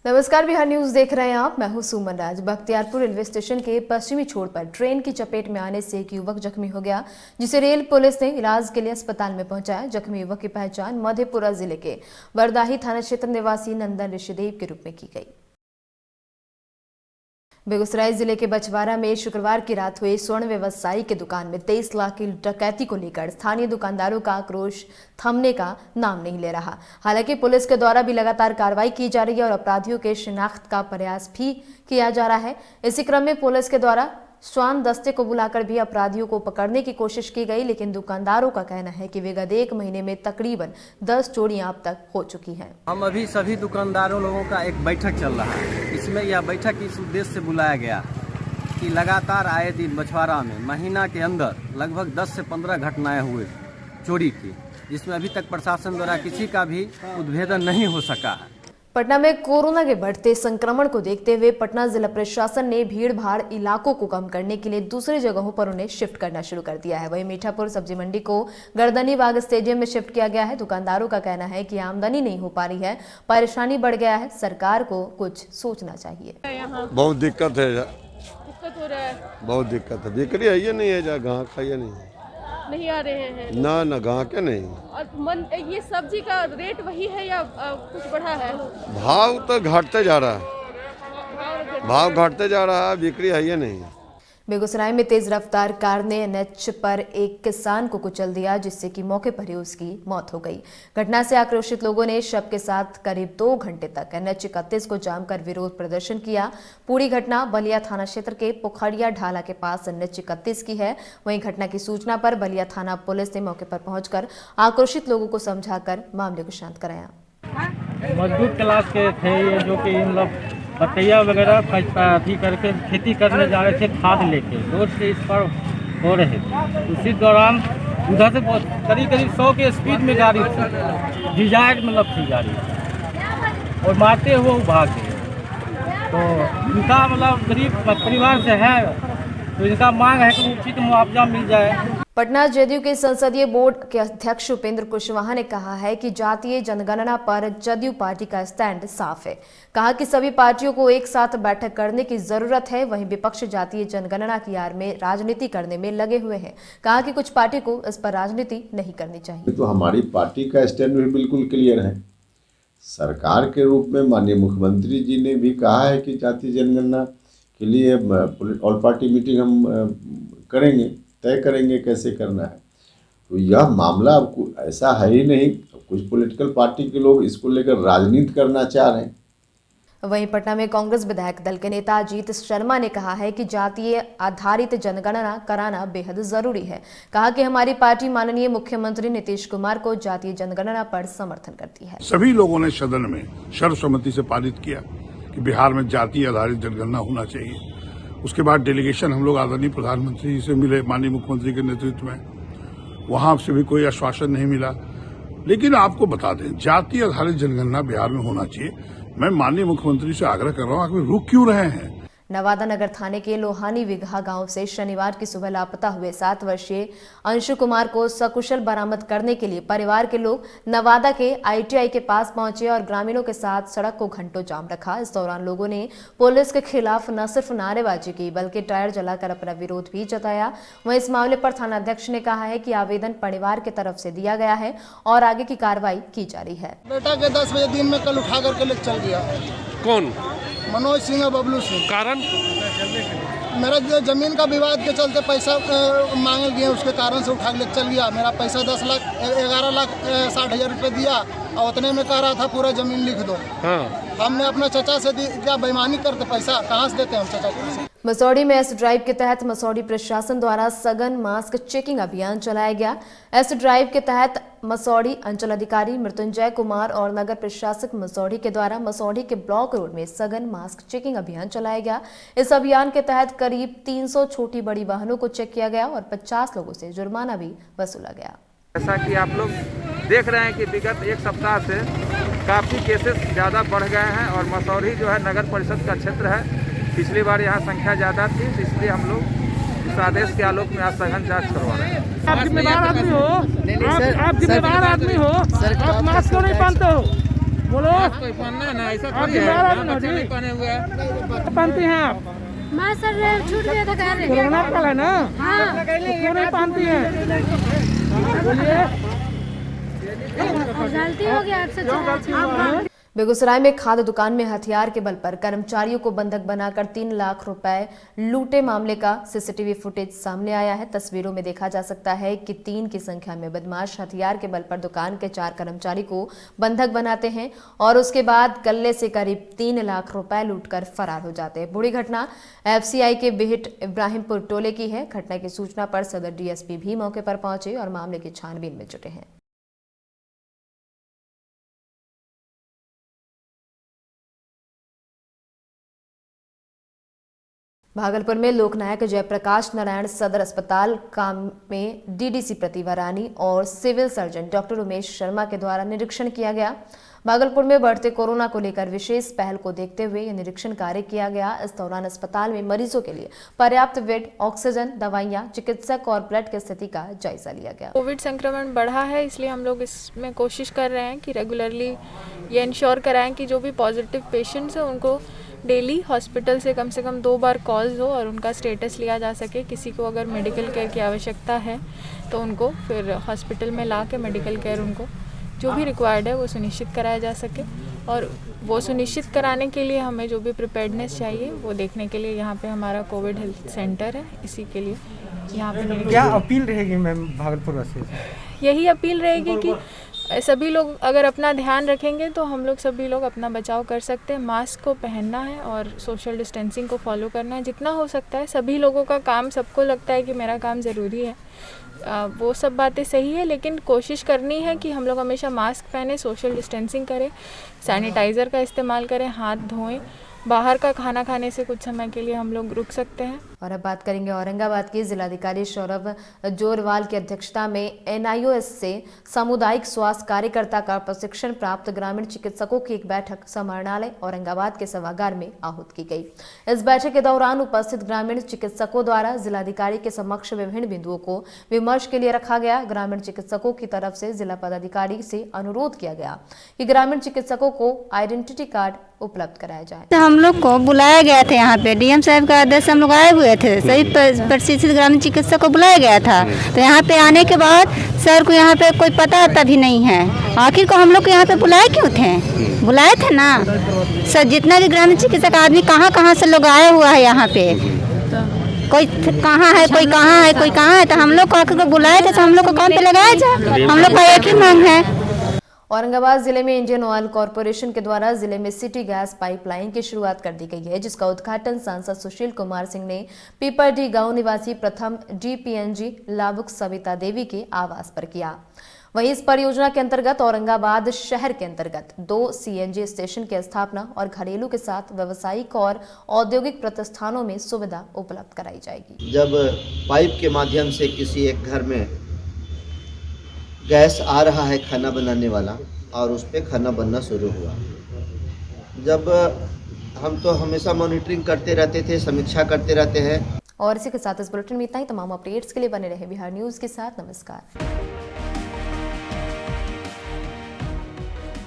नमस्कार, बिहार न्यूज देख रहे हैं आप। मैं हूं सुमन राज। बख्तियारपुर रेलवे स्टेशन के पश्चिमी छोर पर ट्रेन की चपेट में आने से एक युवक जख्मी हो गया, जिसे रेल पुलिस ने इलाज के लिए अस्पताल में पहुंचाया। जख्मी युवक की पहचान मधेपुरा जिले के बरदाही थाना क्षेत्र निवासी नंदन ऋषिदेव के रूप में की गई। बेगूसराय जिले के बछवाड़ा में शुक्रवार की रात हुए स्वर्ण व्यवसायी के दुकान में 23 लाख की डकैती को लेकर स्थानीय दुकानदारों का आक्रोश थमने का नाम नहीं ले रहा। हालांकि पुलिस के द्वारा भी लगातार कार्रवाई की जा रही है और अपराधियों के शिनाख्त का प्रयास भी किया जा रहा है। इसी क्रम में पुलिस के द्वारा श्वान दस्ते को बुलाकर भी अपराधियों को पकड़ने की कोशिश की गई, लेकिन दुकानदारों का कहना है कि विगत 1 महीने में तकरीबन 10 चोरियां अब तक हो चुकी हैं। हम अभी सभी दुकानदारों लोगों का एक बैठक चल रहा है। इसमें यह बैठक इस उद्देश्य से बुलाया गया कि लगातार आए दिन बछवाड़ा में महीना के अंदर लगभग 10 से 15 घटनाएं हुए चोरी की, जिसमें अभी तक प्रशासन द्वारा किसी का भी उद्भेदन नहीं हो सका है। पटना में कोरोना के बढ़ते संक्रमण को देखते हुए पटना जिला प्रशासन ने भीड़ भाड़ इलाकों को कम करने के लिए दूसरी जगहों पर उन्हें शिफ्ट करना शुरू कर दिया है। वहीं मीठापुर सब्जी मंडी को गर्दनी बाग स्टेडियम में शिफ्ट किया गया है। दुकानदारों का कहना है कि आमदनी नहीं हो पा रही है, परेशानी बढ़ गया है, सरकार को कुछ सोचना चाहिए। बहुत दिक्कत है, दिक्कत हो रहा है, बहुत दिक्कत है। बिक्री है नहीं है, जा गाँव खाइए नहीं आ रहे हैं ना गाँव के नहीं। और ये सब्जी का रेट वही है या कुछ बढ़ा है? भाव तो घटते जा रहा है, भाव घटते जा रहा है, बिक्री है नहीं। बेगूसराय में तेज रफ्तार कार ने एनएच पर एक किसान को कुचल दिया, जिससे कि मौके पर ही उसकी मौत हो गई। घटना से आक्रोशित लोगों ने शव के साथ करीब 2 घंटे तक एनएच 31 को जाम कर विरोध प्रदर्शन किया। पूरी घटना बलिया थाना क्षेत्र के पोखरिया ढाला के पास एनएच 31 की है। वहीं घटना की सूचना पर बलिया थाना पुलिस ने मौके पर पहुंचकर आक्रोशित लोगों को समझाकर मामले को शांत कराया। मजदूर क्लास के थे ये, जो कि इन लोग बटैया वगैरह अथी करके खेती करने जा रहे थे, खाद लेके रोड से इस पर हो रहे थे। उसी दौरान उधर से करीब 100 के स्पीड में गाड़ी थी, डिजायर मतलब थी गाड़ी, और मारते हुए वो भाग गए। तो इनका मतलब गरीब परिवार से है, तो इनका मांग है कि उचित मुआवजा मिल जाए। पटना जदयू के संसदीय बोर्ड के अध्यक्ष उपेंद्र कुशवाहा ने कहा है कि जातीय जनगणना पर जदयू पार्टी का स्टैंड साफ है। कहा कि सभी पार्टियों को एक साथ बैठक करने की जरूरत है। वहीं विपक्ष जातीय जनगणना की आड़ में राजनीति करने में लगे हुए हैं। कहा कि कुछ पार्टी को इस पर राजनीति नहीं करनी चाहिए। तो हमारी पार्टी का स्टैंड भी बिल्कुल क्लियर है। सरकार के रूप में माननीय मुख्यमंत्री जी ने भी कहा है कि जातीय जनगणना के लिए ऑल पार्टी मीटिंग हम करेंगे, तय करेंगे कैसे करना है। तो यह मामला अब ऐसा है ही नहीं, कुछ पॉलिटिकल पार्टी के लोग इसको लेकर राजनीति करना चाह रहे हैं। वहीं पटना में कांग्रेस विधायक दल के नेता अजीत शर्मा ने कहा है कि जातीय आधारित जनगणना कराना बेहद जरूरी है। कहा कि हमारी पार्टी माननीय मुख्यमंत्री नीतीश कुमार को जातीय जनगणना पर समर्थन करती है। सभी लोगों ने सदन में सर्वसम्मति से पारित किया कि बिहार में जातीय आधारित जनगणना होना चाहिए। उसके बाद डेलीगेशन हम लोग आदरणीय प्रधानमंत्री जी से मिले, माननीय मुख्यमंत्री के नेतृत्व में, वहां से भी कोई आश्वासन नहीं मिला। लेकिन आपको बता दें, जातीय आधारित जनगणना बिहार में होना चाहिए। मैं माननीय मुख्यमंत्री से आग्रह कर रहा हूं, आप रुक क्यों रहे हैं? नवादा नगर थाने के लोहानी विघा गांव से शनिवार की सुबह लापता हुए 7 वर्षीय अंशु कुमार को सकुशल बरामद करने के लिए परिवार के लोग नवादा के आईटीआई के पास पहुंचे और ग्रामीणों के साथ सड़क को घंटों जाम रखा। इस दौरान लोगों ने पुलिस के खिलाफ न सिर्फ नारेबाजी की, बल्कि टायर जलाकर अपना विरोध भी जताया। वहीं इस मामले पर थानाध्यक्ष ने कहा है कि आवेदन परिवार की तरफ से दिया गया है और आगे की कार्रवाई की जा रही है। बेटा के 10 बजे दिन में कल उठा करके ले चल गया। कौन? मनोज सिंह और बबलू सिंह। कारण? मेरा जमीन का विवाद के चलते पैसा मांगे गए, उसके कारण से उठा ले चल गया। मेरा पैसा 11 लाख 60 हजार रुपये दिया और उतने में कह रहा था पूरा जमीन लिख दो। हाँ। हमने अपना चचा से क्या बेईमानी करते, पैसा कहाँ से देते हम चचा को? मसौढ़ी में एस ड्राइव के तहत मसौढ़ी प्रशासन द्वारा सघन मास्क चेकिंग अभियान चलाया गया। एस ड्राइव के तहत मसौढ़ी अंचल अधिकारी मृत्युंजय कुमार और नगर प्रशासक मसौढ़ी के द्वारा मसौढ़ी के ब्लॉक रोड में सघन मास्क चेकिंग अभियान चलाया गया। इस अभियान के तहत करीब 300 छोटी बड़ी वाहनों को चेक किया गया और 50 लोगों से जुर्माना भी वसूला गया। जैसा कि आप लोग देख रहे हैं कि विगत 1 सप्ताह से काफ़ी केसेस ज़्यादा बढ़ गए हैं और मसौढ़ी जो है नगर परिषद का क्षेत्र है। पिछली बार यहाँ संख्या ज़्यादा थी, इसलिए हम लोग इस आदेश के आलोक में आज सघन जांच करवा रहे हैं। आप जिम्मेदार आदमी हो, आप जिम्मेदार आदमी हो, आप मास्क क्यों नहीं पहनते हो? कोई पहनना है ना, ऐसा थोड़ी है बच्चे नहीं पहने हुए हैं। पहनती हैं आप? मैं सर छूट गया था कह रहे कोरोना काल है ना, हाँ क्यों नहीं पहनती हैं? गलती हो गया आपसे। बेगूसराय में खाद्य दुकान में हथियार के बल पर कर्मचारियों को बंधक बनाकर 3 लाख रुपए लूटे मामले का सीसीटीवी फुटेज सामने आया है। तस्वीरों में देखा जा सकता है कि 3 की संख्या में बदमाश हथियार के बल पर दुकान के 4 कर्मचारी को बंधक बनाते हैं और उसके बाद गल्ले से करीब 3 लाख रुपए लूटकर फरार हो जाते हैं। बुरी घटना एफसीआई के बिहिट इब्राहिमपुर टोले की है। घटना की सूचना पर सदर डीएसपी भी मौके पर पहुंचे और मामले की छानबीन में जुटे हैं। भागलपुर में लोकनायक जयप्रकाश नारायण सदर अस्पताल काम में डीडीसी प्रतिभा रानी और civil surgeon doctor Umesh Sharma के द्वारा निरीक्षण किया गया। भागलपुर में बढ़ते कोरोना को लेकर विशेष पहल को देखते हुए यह निरीक्षण कार्य किया गया। इस दौरान अस्पताल में मरीजों के लिए पर्याप्त बेड, ऑक्सीजन, दवाइयां, चिकित्सक और ब्लड की स्थिति का जायजा लिया गया। कोविड संक्रमण बढ़ा है, इसलिए हम लोग इसमें कोशिश कर रहे हैं कि रेगुलरली ये इंश्योर कराएं कि जो भी पॉजिटिव पेशेंट्स हैं उनको डेली हॉस्पिटल से कम 2 बार कॉल्स हो और उनका स्टेटस लिया जा सके। किसी को अगर मेडिकल केयर की आवश्यकता है तो उनको फिर हॉस्पिटल में ला के मेडिकल केयर उनको जो भी रिक्वायर्ड है वो सुनिश्चित कराया जा सके। और वो सुनिश्चित कराने के लिए हमें जो भी प्रिपेयर्डनेस चाहिए वो देखने के लिए यहाँ पे हमारा कोविड हेल्थ सेंटर है। इसी के लिए यहाँ पे क्या अपील रहेगी मैम भागलपुर वासियों से? यही अपील रहेगी कि सभी लोग अगर अपना ध्यान रखेंगे तो हम लोग सभी लोग अपना बचाव कर सकते हैं। मास्क को पहनना है और सोशल डिस्टेंसिंग को फॉलो करना है जितना हो सकता है। सभी लोगों का काम, सबको लगता है कि मेरा काम ज़रूरी है, वो सब बातें सही है, लेकिन कोशिश करनी है कि हम लोग हमेशा मास्क पहने, सोशल डिस्टेंसिंग करें, सैनिटाइज़र का इस्तेमाल करें, हाथ धोएं। बाहर का खाना खाने से कुछ समय के लिए हम लोग रुक सकते हैं। और अब बात करेंगे औरंगाबाद की। जिलाधिकारी सौरभ जोरवाल की अध्यक्षता में एनआईओएस से सामुदायिक स्वास्थ्य कार्यकर्ता का प्रशिक्षण प्राप्त ग्रामीण चिकित्सकों की एक बैठक समाहरणालय औरंगाबाद के सभागार में आहूत की गई। इस बैठक के दौरान उपस्थित ग्रामीण चिकित्सकों द्वारा जिलाधिकारी के समक्ष विभिन्न बिंदुओं को विमर्श के लिए रखा गया। ग्रामीण चिकित्सकों की तरफ से जिला पदाधिकारी से अनुरोध किया गया कि ग्रामीण चिकित्सकों को आइडेंटिटी कार्ड उपलब्ध कराया जाए। हम लोग को बुलाया गया था, यहाँ पे डीएम साहब का आदेश हम लोग आए हुए थे, सही प्रशिक्षित ग्रामीण चिकित्सक को बुलाया गया था। तो यहाँ पे आने के बाद सर को यहाँ पे कोई पता तभी नहीं है। आखिर को हम लोग को यहाँ पे बुलाए क्यों थे? बुलाए थे ना सर। जितना भी ग्रामीण चिकित्सक आदमी कहाँ से लोग आया हुआ है यहाँ पे, कोई कहाँ है, कोई कहाँ है, कोई कहाँ है। तो हम लोग को आखिर को बुलाए थे तो हम लोग को काम पे लगाया जाए। हम लोग का एक ही मांग है। औरंगाबाद जिले में इंडियन ऑयल कॉरपोरेशन के द्वारा जिले में सिटी गैस पाइपलाइन की शुरुआत कर दी गई है, जिसका उद्घाटन सांसद सुशील कुमार सिंह ने पीपरडी गांव निवासी प्रथम डीपीएनजी लाभुक सविता देवी के आवास पर किया। वहीं इस परियोजना के अंतर्गत औरंगाबाद शहर के अंतर्गत 2 सीएनजी स्टेशन की स्थापना और घरेलू के साथ व्यावसायिक और औद्योगिक प्रतिष्ठानों में सुविधा उपलब्ध कराई जाएगी। जब पाइप के माध्यम से किसी एक घर में गैस आ रहा है खाना बनाने वाला और उस पर खाना बनना शुरू हुआ, जब हम तो हमेशा मॉनिटरिंग करते रहते थे, समीक्षा करते रहते हैं। और इसी के साथ इस बुलेटिन में इतना ही। तमाम अपडेट्स के लिए बने रहे बिहार न्यूज़ के साथ। नमस्कार।